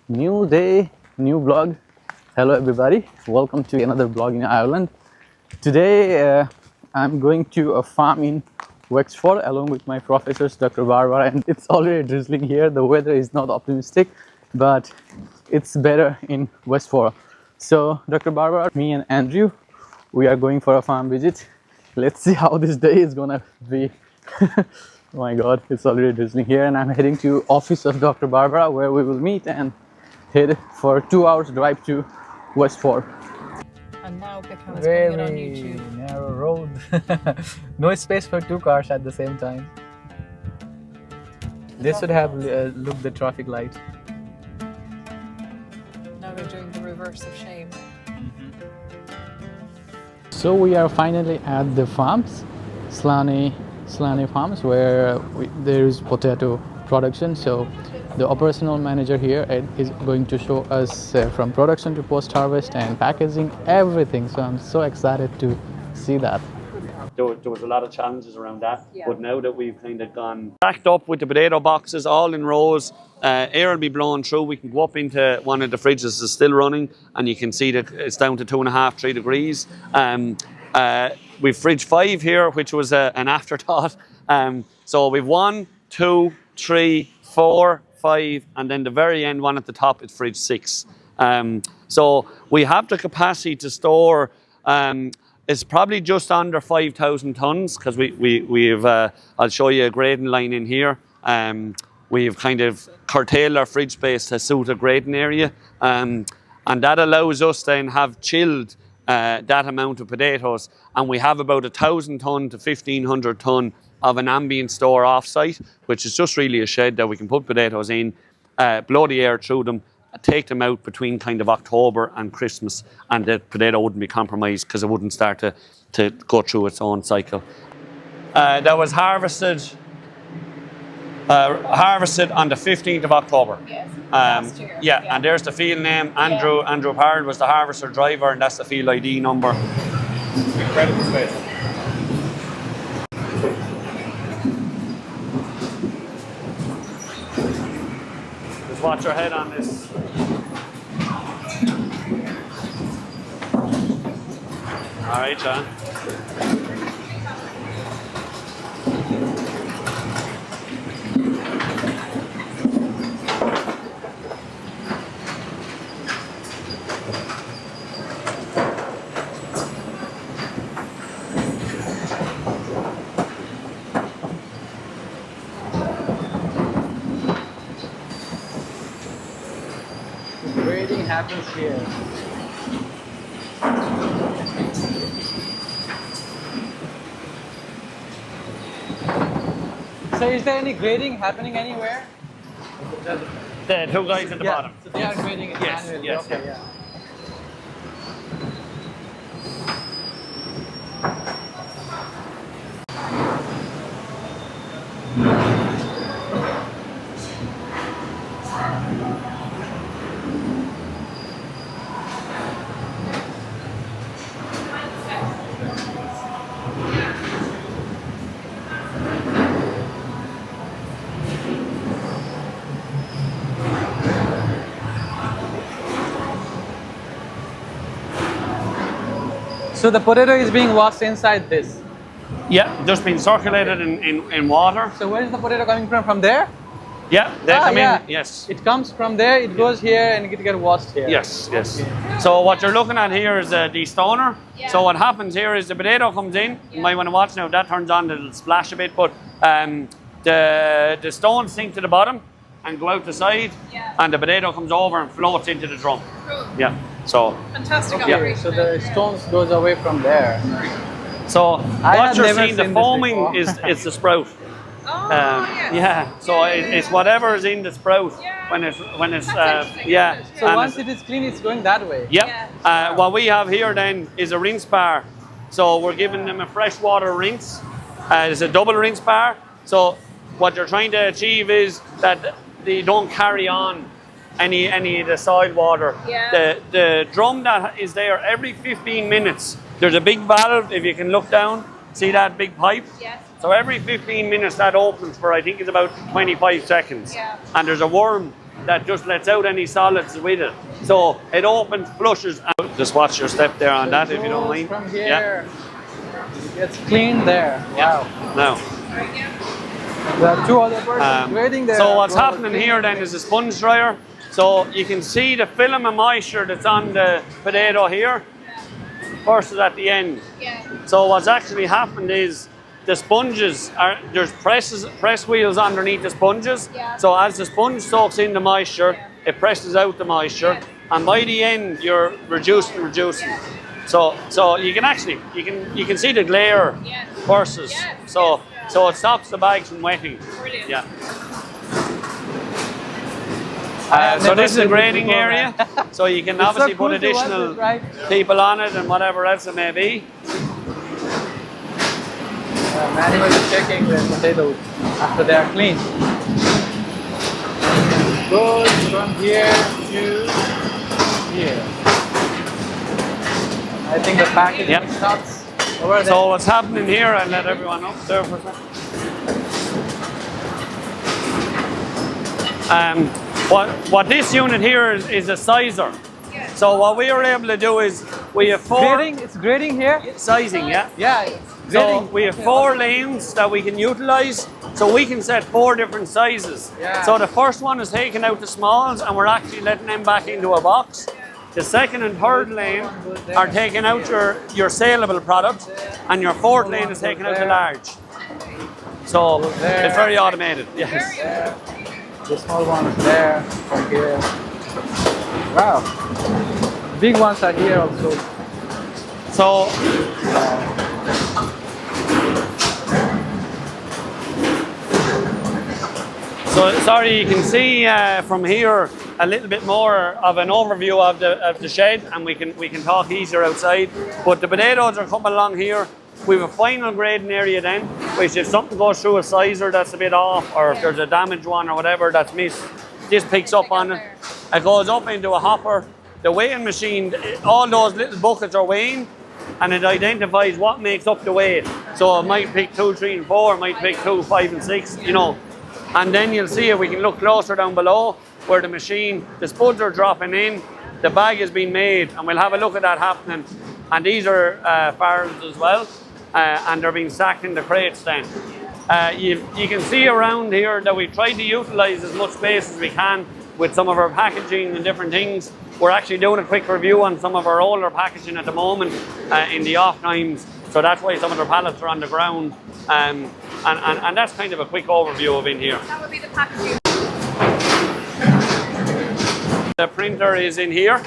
New day, new vlog. Hello everybody, welcome to another vlog in Ireland. Today I'm going to a farm in Wexford along with my professors Dr. Barbara, and it's already drizzling here. The weather is not optimistic, but it's better in Wexford. So Dr. Barbara, me and Andrew, we are going for a farm visit. Let's see how this day is gonna be. Oh my god, it's already drizzling here, and I'm heading to office of Dr. Barbara where we will meet and head for 2 hours drive to Westford. And now Beckham is putting it on YouTube. Very narrow road. No space for two cars at the same time. They should have looked the traffic light. Now they're doing the reverse of shame. So we are finally at the farms, Slaney Farms, where there is potato production. So the operational manager here, Ed, is going to show us from production to post-harvest and packaging, everything. So I'm so excited to see that. There was a lot of challenges around that, but now that we've kind of gone stacked up with the potato boxes all in rows, air will be blowing through. We can go up into one of the fridges that's still running, and you can see that it's down to 2.5, 3 degrees. We've fridge 5 here, which was an afterthought. So we've 1, 2, 3, 4, 5, and then the very end one at the top is fridge 6. So we have the capacity to store. It's probably just under 5,000 tons because we've. I'll show you a grading line in here. We've kind of curtailed our fridge space to suit a grading area, and that allows us then have chilled that amount of potatoes, and we have about 1,000 ton to 1,500 ton of an ambient store off-site, which is just really a shed that we can put potatoes in, blow the air through them, take them out between kind of October and Christmas, and the potato wouldn't be compromised because it wouldn't start to go through its own cycle. That was harvested on the 15th of October. Yes, last year. Yeah, and there's the field name. Andrew Parrott was the harvester driver, and that's the field ID number. Incredible space. Just watch your head on this. All right, John. Grading happens here. So is there any grading happening anywhere? The two guys at the bottom. So they are grading it manually. Yes, Okay, yeah. So the potato is being washed inside this. Yeah, just been circulated in water. So where is the potato coming from? From there? Yeah, they come in. Yes. It comes from there, it goes here, and it gets washed here. Yes. So what you're looking at here is the destoner. Yeah. So what happens here is the potato comes in. You might want to watch now. If that turns on, it'll splash a bit. But the stones sink to the bottom and go out the side, and the potato comes over and floats into the drum. Cool. Yeah. So. Fantastic Okay, operation. so the stones goes away from there. So what you're seeing, the seen this foaming before. is the sprout. Oh, yes. Yeah. So it's whatever is in the sprout when it's That's interesting, yeah. isn't it? So And once it is clean, it's going that way. Yep. Yeah. What we have here then is a rinse bar. So we're giving them a freshwater rinse. It's a double rinse bar. So what you're trying to achieve is that they don't carry on any of the soil water. Yeah. The drum that is there every 15 minutes, there's a big valve, if you can look down, see that big pipe? Yes. So every 15 minutes that opens for, I think it's about 25 seconds. Yeah. And there's a worm that just lets out any solids with it. So it opens, flushes out. Just watch your step there on that if you don't mind. From here, it gets clean there. Wow. Now. There are two other persons waiting there. So what's happening here then is a sponge dryer. So you can see the film of moisture that's on the potato here versus at the end. So what's actually happened is the sponges there's press wheels underneath the sponges. So as the sponge soaks in the moisture, it presses out the moisture, and by the end you're reducing. So you can actually you can see the glare versus. So it stops the bags from wetting. Brilliant. Yeah. So this is a grading area. So you can obviously so cool put additional people on it and whatever else it may be. Manually checking the potatoes after they are clean. Goes from here to here. I think the packaging stops over there. So what's happening here, I'll let everyone up there for a second. What this unit here is a sizer. So what we were able to do is we have four... It's grading here? Sizing, yeah. Yeah. So we have 4 lanes that we can utilize. So we can set 4 different sizes. So the first one is taking out the smalls and we're actually letting them back into a box. The second and third lane are taking out your saleable product, and your fourth lane is taking out the large. So it's very automated. Yes. The small ones there, from here. Wow. Big ones are here also. So sorry, you can see from here a little bit more of an overview of the shed, and we can talk easier outside. But the potatoes are coming along here. We have a final grading area then, which if something goes through a sizer that's a bit off, or if there's a damaged one or whatever that's missed, this picks up on it. It goes up into a hopper. The weighing machine, all those little buckets are weighing, and it identifies what makes up the weight. So it might pick 2, 3 and 4, it might pick 2, 5 and 6, you know. And then you'll see if we can look closer down below where the spuds are dropping in, the bag is being made, and we'll have a look at that happening. And these are farms as well, and they're being stacked in the crates then. You can see around here that we try to utilise as much space as we can with some of our packaging and different things. We're actually doing a quick review on some of our older packaging at the moment in the off times, so that's why some of the pallets are on the ground. And that's kind of a quick overview of in here. That would be the packaging. The printer is in here.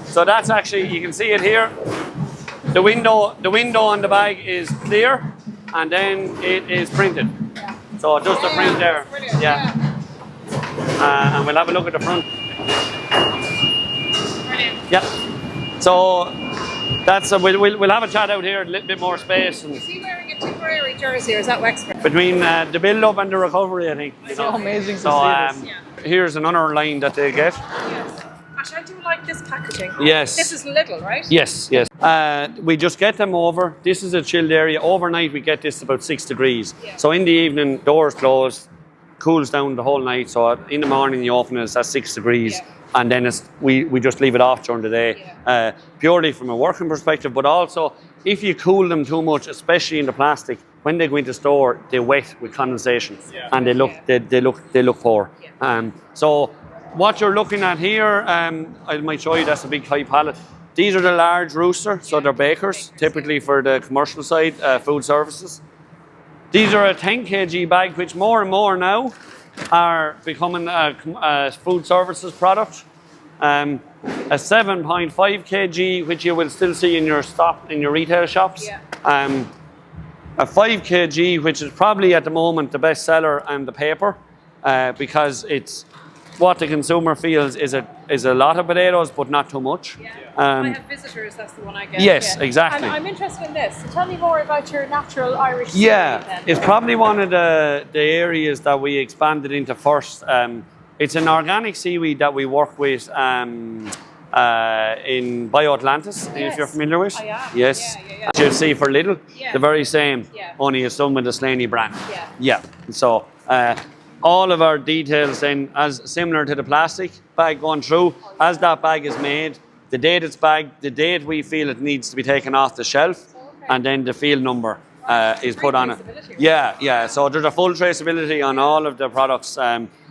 So that's actually, you can see it here. The window on the bag is clear, and then it is printed. So just the print there. And we'll have a look at the front. Brilliant. Yeah. So that's we'll have a chat out here, a little bit more space. And Is he wearing a Tipperary jersey, or is that Wexford? between the build-up and the recovery, I think. So amazing to see this. Here's another line that they get. Actually, I do like this packaging. Yes. This is little, right? Yes. We just get them over. This is a chilled area. Overnight, we get this about 6 degrees. So in the evening, doors closed, cools down the whole night. So in the morning, you open it at 6 degrees. And then we just leave it off during the day, purely from a working perspective. But also, if you cool them too much, especially in the plastic, when they go into store, they wet with condensation, and they look poor. So what you're looking at here, I might show you. That's a big high pallet. These are the large Rooster, so they're bakers, typically for the commercial side, food services. These are a 10 kg bag, which more and more now are becoming a food services product. A 7.5 kg, which you will still see in your retail shops. A 5 kg, which is probably at the moment the best seller, and the paper, because it's what the consumer feels is a lot of potatoes, but not too much. I have visitors, that's the one I get. Yes, exactly. And I'm interested in this. Tell me more about your natural Irish seaweed then. It's probably one of the areas that we expanded into first. It's an organic seaweed that we work with in Bio-Atlantis, if you're familiar with. I am. Yes. You'll see for Lidl, the very same, Yeah. only it's done with the Slaney brand. Yeah. So all of our details then as similar to the plastic bag going through. As that bag is made, the date it's bagged, the date we feel it needs to be taken off the shelf, and then the field number is put on it. Yeah. So there's a full traceability on all of the products,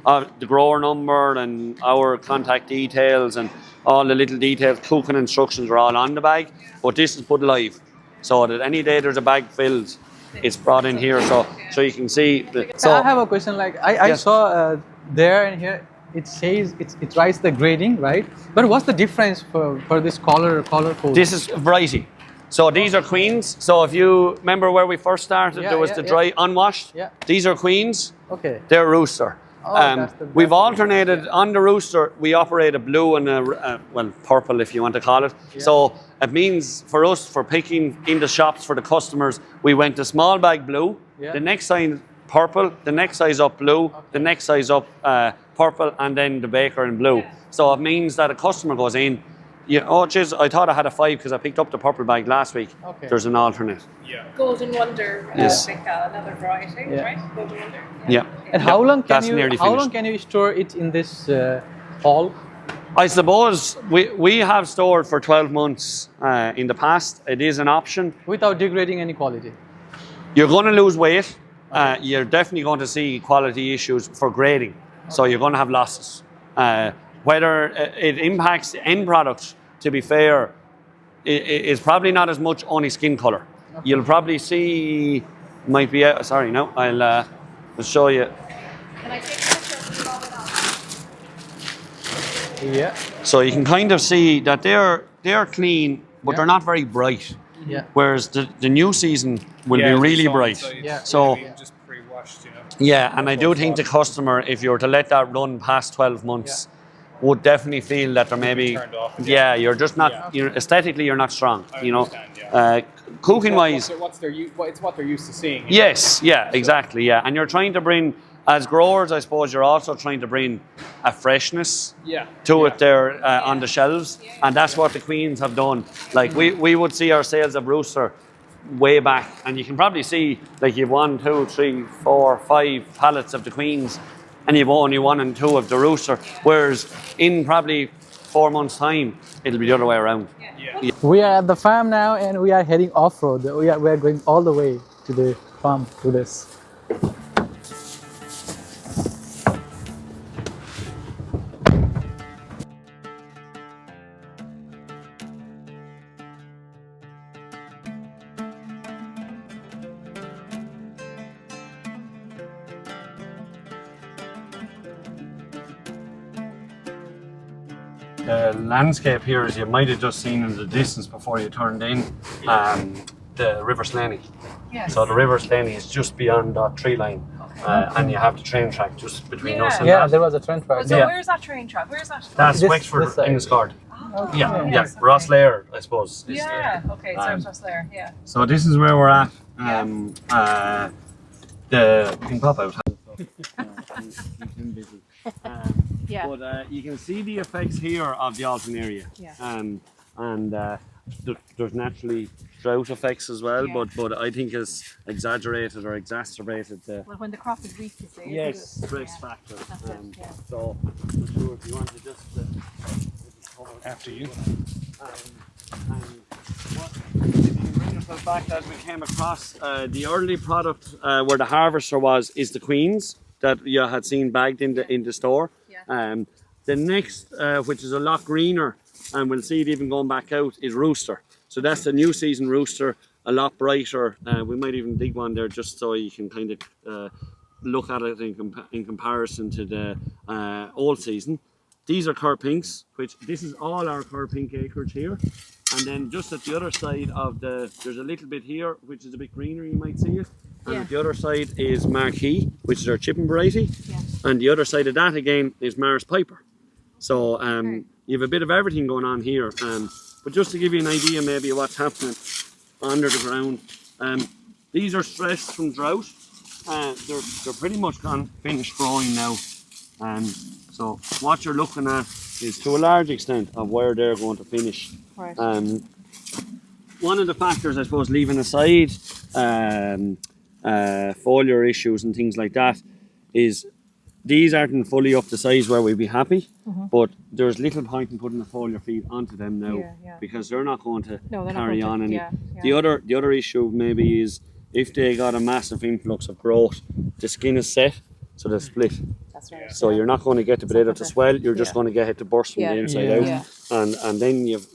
of the grower number and our contact details and all the little details, cooking instructions are all on the bag. But this is put live, so that any day there's a bag filled, it's brought in here, so you can see. So I have a question. Like I saw there and here, it says it writes the grading, right? But what's the difference for this color code? This is variety. So these are Queens. So if you remember where we first started, there was the dry unwashed. Yeah. These are Queens. Okay. They're Rooster. Oh, we've alternated on the Rooster. We operate a blue and a purple, if you want to call it. Yeah. So it means for us, for picking in the shops for the customers, we went to small bag blue. Yeah. The next size purple. The next size up blue. Okay. The next size up purple, and then the baker in blue. Yeah. So it means that a customer goes in. Yeah. Oh, jeez, I thought I had a 5 because I picked up the purple bag last week. Okay. There's an alternate. Yeah. Golden Wonder, yes. Another variety, right? Golden Wonder. Yeah. And how long can you store it in this hall? I suppose we have stored for 12 months in the past. It is an option. Without degrading any quality? You're going to lose weight. You're definitely going to see quality issues for grading. Okay. So you're going to have losses. Whether it impacts the end product, to be fair, is probably not as much only skin colour. Okay. You'll probably see, might be, sorry, no, I'll show you. Can I take a picture of it? Yeah. So you can kind of see that they're clean, but they're not very bright. Yeah. Whereas the new season will be really bright. So just pre-washed, you know. Yeah, and I do think the customer, if you were to let that run past 12 months, would definitely feel that there may be. Yeah, you're just not. You're aesthetically, you're not strong. I understand, cooking wise, it's what they're used to seeing. Yes, exactly, and you're trying to bring, as growers, I suppose, you're also trying to bring a freshness to it there on the shelves, and that's what the Queens have done. Like we would see our sales of Rooster way back, and you can probably see like you've 1, 2, 3, 4, 5 pallets of the Queens, and you've only 1 and 2 of the Rooster, whereas in probably 4 months' time, it'll be the other way around. Yeah. We are at the farm now, and we are heading off-road. We are going all the way to the farm to this. The landscape here, as you might have just seen in the distance before you turned in, the River Slaney. Yes. So the River Slaney is just beyond that tree line, and you have the train track just between us and that. There was a train track. So where's that train track? Where's that? That's Wexford Enniscorthy. Okay. Yeah. Rosslayer, I suppose. Okay, so it's Rosslayer, So this is where we're at. We can pop out. But you can see the effects here of the alternaria. There's naturally drought effects as well, but I think it's exaggerated or exacerbated. Well, when the crop is weak, you say. Yes, stress factor. So I'm sure if you want to just after you. If you bring yourself back as we came across, the early product where the harvester is the Queens that you had seen bagged in the store. The next, which is a lot greener, and we'll see it even going back out, is Rooster. So that's the new season Rooster, a lot brighter. We might even dig one there just so you can kind of look at it in comparison to the old season. These are Kerr Pinks, which this is all our Kerr Pink acreage here. And then just at the other side of there's a little bit here, which is a bit greener, you might see it. And at the other side is Marquis, which is our chipping variety. And the other side of that again is Mars Piper. So you have a bit of everything going on here. But just to give you an idea maybe of what's happening under the ground, these are stressed from drought. They're pretty much finished growing now. So what you're looking at is to a large extent of where they're going to finish. Right. One of the factors, I suppose, leaving aside foliar issues and things like that, is these aren't fully up the size where we'd be happy, but there's little point in putting the foliar feed onto them now because they're not going to carry on any. The other issue maybe is if they got a massive influx of growth, the skin is set, so they'll split. That's right. So you're not going to get the potato to swell. You're just going to get it to burst from the inside out, and then you've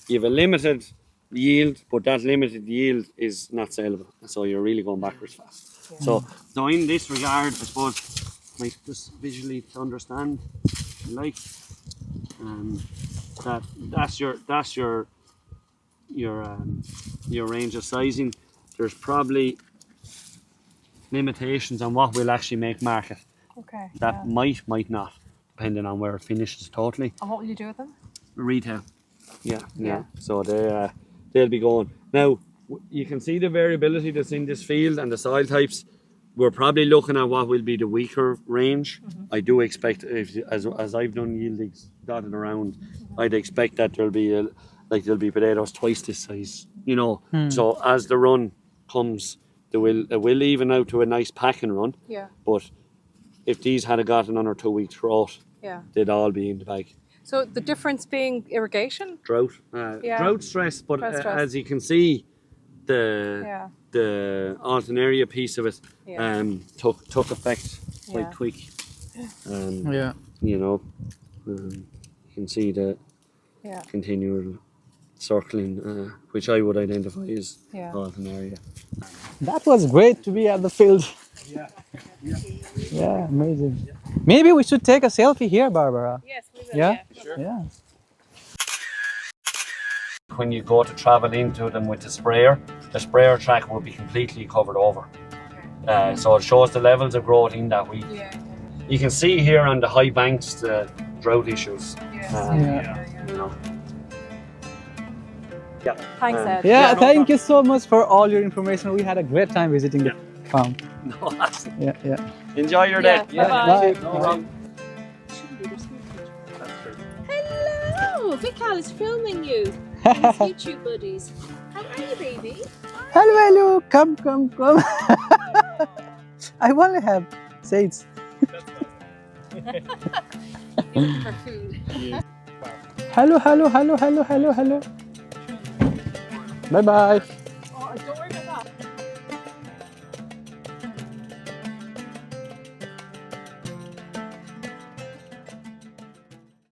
a limited yield, but that limited yield is not saleable. So you're really going backwards fast. So in this regard, I suppose, like just visually to understand, like that's your range of sizing. There's probably limitations on what will actually make market. Okay. That might not, depending on where it finishes totally. And what will you do with them? Retail. Yeah. So they'll be going. Now, you can see the variability that's in this field and the soil types. We're probably looking at what will be the weaker range. I do expect, as I've done yieldings dotted around, I'd expect that there'll be potatoes twice this size. You know, so as the run comes, it will even out to a nice packing run. Yeah. But if these had got another 2 weeks drought, they'd all be in the bag. So the difference being irrigation? Drought. Drought stress, but as you can see, the alternaria piece of it took effect quite quick. You know, you can see the continual circling, which I would identify as alternaria. That was great to be at the field. Yeah, amazing. Maybe we should take a selfie here, Barbara. Yes, we will. Yeah? Sure. Yeah. When you go to travel into them with the sprayer track will be completely covered over. So it shows the levels of growth in that week. You can see here on the high banks the drought issues. You know. Thanks, Ed. Yeah, thank you so much for all your information. We had a great time visiting the farm. No, Yeah. enjoy your day. Bye-bye. Bye. Hello! Vikal is filming you. His YouTube buddies. How are you, baby? Hello. Come. I want to have seeds. For food. Hello. Bye-bye.